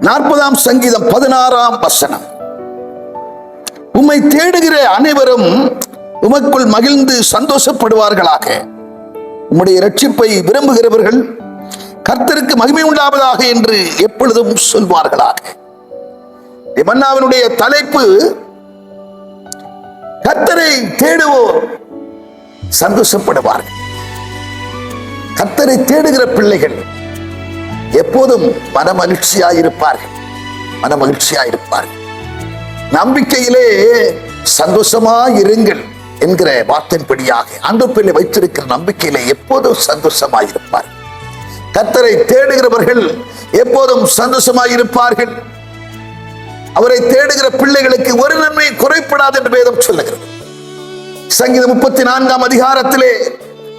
40ஆம் சங்கீதம் 16ஆம் வசனம். உம்மை தேடுகிற அனைவரும் உமக்குள் மகிழ்ந்து சந்தோஷப்படுவார்களாக. உம்முடைய இரட்சிப்பை விரும்புகிறவர்கள் கர்த்தருக்கு மகிமை உண்டாவதாக என்று எப்பொழுதும் சொல்வார்களாக. மன்னாவினுடைய தலைப்பு கர்த்தரை தேடுவோர் சந்தோஷப்படுவார்கள். கர்த்தரை தேடுகிற பிள்ளைகள் எப்போதும் மனமகிழ்ச்சியாயிருப்பார்கள். நம்பிக்கையிலே சந்தோஷமாயிருங்கள் என்கிற வார்த்தையின்படியாக ஆண்டவரிலே வைத்திருக்கிற நம்பிக்கையிலே எப்போதும் சந்தோஷமாயிருப்பார்கள். கர்த்தரை தேடுகிறவர்கள் எப்போதும் சந்தோஷமாயிருப்பார்கள். அவரை தேடுகிற பிள்ளைகளுக்கு ஒரு நன்மை குறைப்படாது என்று வேதம் சொல்லுகிறது. சங்கீதம் 34ஆம் அதிகாரத்திலே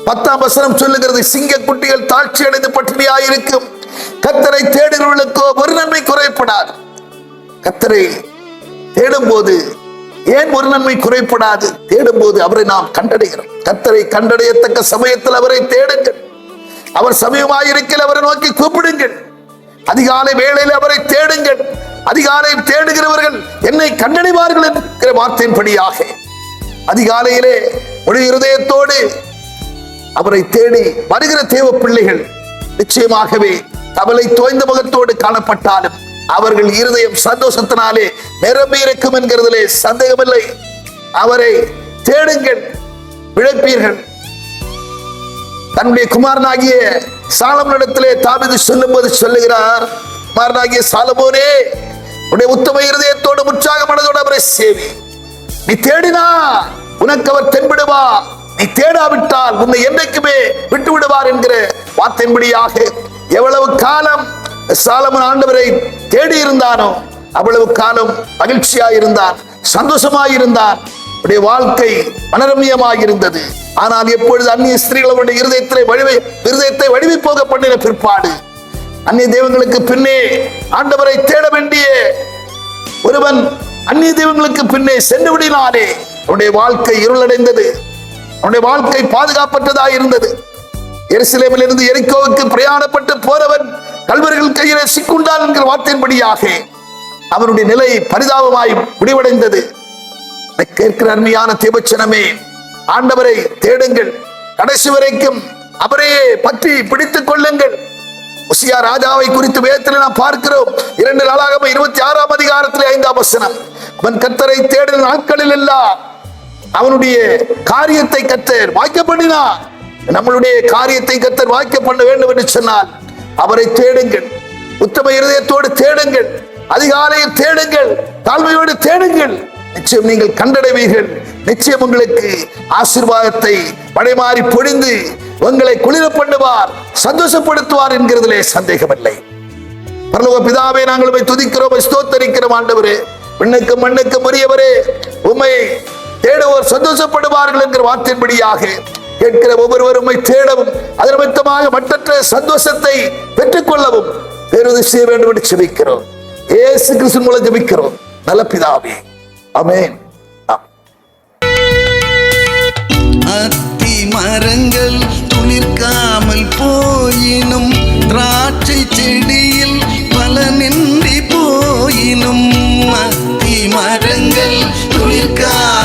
10ஆம் வசனம் சொல்லுகிறது, சிங்க குட்டிகள் தாழ்ச்சி அடைந்து பட்டினியாயிருக்கும், கர்த்தரை தேடுகிறவர்களுக்கோ ஒரு நன்மை குறைப்படாது. கர்த்தரை தேடும் போது ஏன் ஒரு நன்மை குறைப்படாது? தேடும் போது அவரை நாம் கண்டடைகிறோம். கர்த்தரை கண்டடையத்தக்க சமயத்தில் அவரை தேடுங்கள். அவர் சமயமாயிருக்கல் அவரை நோக்கி கூப்பிடுங்கள். அதிகாலை வேளையில் அவரை தேடுங்கள். அதிகாலை தேடுகிறவர்கள் என்னை கண்டடைவார்கள் என்கிற வார்த்தையின்படியாக அதிகாலையிலே ஒரு இருதயத்தோடு அவரை தேடி வருகிற தேவ பிள்ளைகள் நிச்சயமாகவே கவலை தோய்ந்த முகத்தோடு காணப்பட்டாலும் அவர்கள் இருதயம் சந்தோஷத்தினாலே நிரம்பி இருக்கும் என்கிறதிலே சந்தேகமில்லை. அவரை தேடுங்கள், பிழைப்பீர்கள். தன்னுடைய குமாரனாகிய சாலமோனிடத்திலே தாவீது சொல்லும் போது சொல்லுகிறார், குமாரனாகிய சாலமோனே, உன்னுடைய உத்தம இருதயத்தோடு உற்சாக மனதோடு அவரை சேவி. நீ தேடினா உனக்கு அவர் தென்படுவா, நீ தேடாவிட்டால் உன்னை என்றைக்குமே விட்டு விடுவார் என்கிற வார்த்தையின்படியாக எவ்வளவு காலம் சாலமோன் ஆண்டவரை தேடி இருந்தானோ அவ்வளவு காலம் மகிழ்ச்சியாயிருந்தான், சந்தோஷமாயிருந்தான். அவருடைய வாழ்க்கை மனரம்யமாயிருந்தது. ஆனால் எப்பொழுது அந்நிய ஸ்திரீகளுடைய இருதயத்தை வடிவி போக பண்ணின பிற்பாடு அந்நிய தெய்வங்களுக்கு பின்னே ஆண்டவரை தேட வேண்டிய ஒருவன் அந்நிய தெய்வங்களுக்கு பின்னே சென்று விடினாலே அவனுடைய வாழ்க்கை இருளடைந்தது. அவனுடைய வாழ்க்கை பாதுகாப்பற்றதாக இருந்தது. எருசலேமில் இருந்து எரிகோவுக்கு பிரயாணப்பட்டு போறவன் கல்வர்கள் கையிலே சிக்குண்டான் என்கிற வார்த்தையின்படியாக அவனுடைய நிலை பரிதாபமாய் முடிவடைந்தது. கேட்கிற அருமையான தேவச்சனமே, ஆண்டவரை தேடுங்கள், கடைசி வரைக்கும் அவரையே பற்றி பிடித்துக் கொள்ளுங்கள். உசியா ராஜாவை குறித்து வேதத்தில் நாம் பார்க்கிறோம். 2 நாளாகமம் 26ஆம் அதிகாரத்திலே 5ஆம் வசனம், அவன் கர்த்தரை தேடின நாட்களில் எல்லாம் அவனுடைய காரியத்தை கர்த்தர் வாய்க்க பண்ணினார். நம்மளுடைய காரியத்தை கர்த்தர் வாய்க்க பண்ண வேண்டும் என்று சொன்னால் அவரை தேடுங்கள், உத்தம இருதயத்தோடு தேடுங்கள், அதிகாலையில் தேடுங்கள், தாழ்மையோடு தேடுங்கள். நிச்சயம் நீங்கள் கண்டடைவீர்கள். நிச்சயம் உங்களுக்கு ஆசீர்வாதத்தை படைமாறி பொழிந்து உங்களை குளிர பண்ணுவார், சந்தோஷப்படுத்துவார் என்கிறதிலே சந்தேகமில்லை. பரலோக பிதாவே, நாங்கள் உம்மை துதிக்கிறோம், ஸ்தோத்தரிக்கிறோம். ஆண்டவரே, விண்ணுக்கு மண்ணுக்கு உரியவரே, உம்மை தேடுவோர் சந்தோஷப்படுவார்கள் என்கிற வார்த்தையின்படியாக கேட்கிற ஒவ்வொருவரும் உம்மை தேடவும் அது நிமித்தமாக மற்றற்ற சந்தோஷத்தை பெற்றுக் கொள்ளவும் பேருதவி செய்ய வேண்டும் என்று ஜெபிக்கிறோம். இயேசு கிறிஸ்து மூலம் ஜெபிக்கிறோம் நல்ல பிதாவே, ஆமென். அத்தி மரங்கள் துளிர்க்காமல் போயினும், திராட்சை செடியில் பலனின்றி போயினும், அத்தி மரங்கள் துளிர்க்காமல்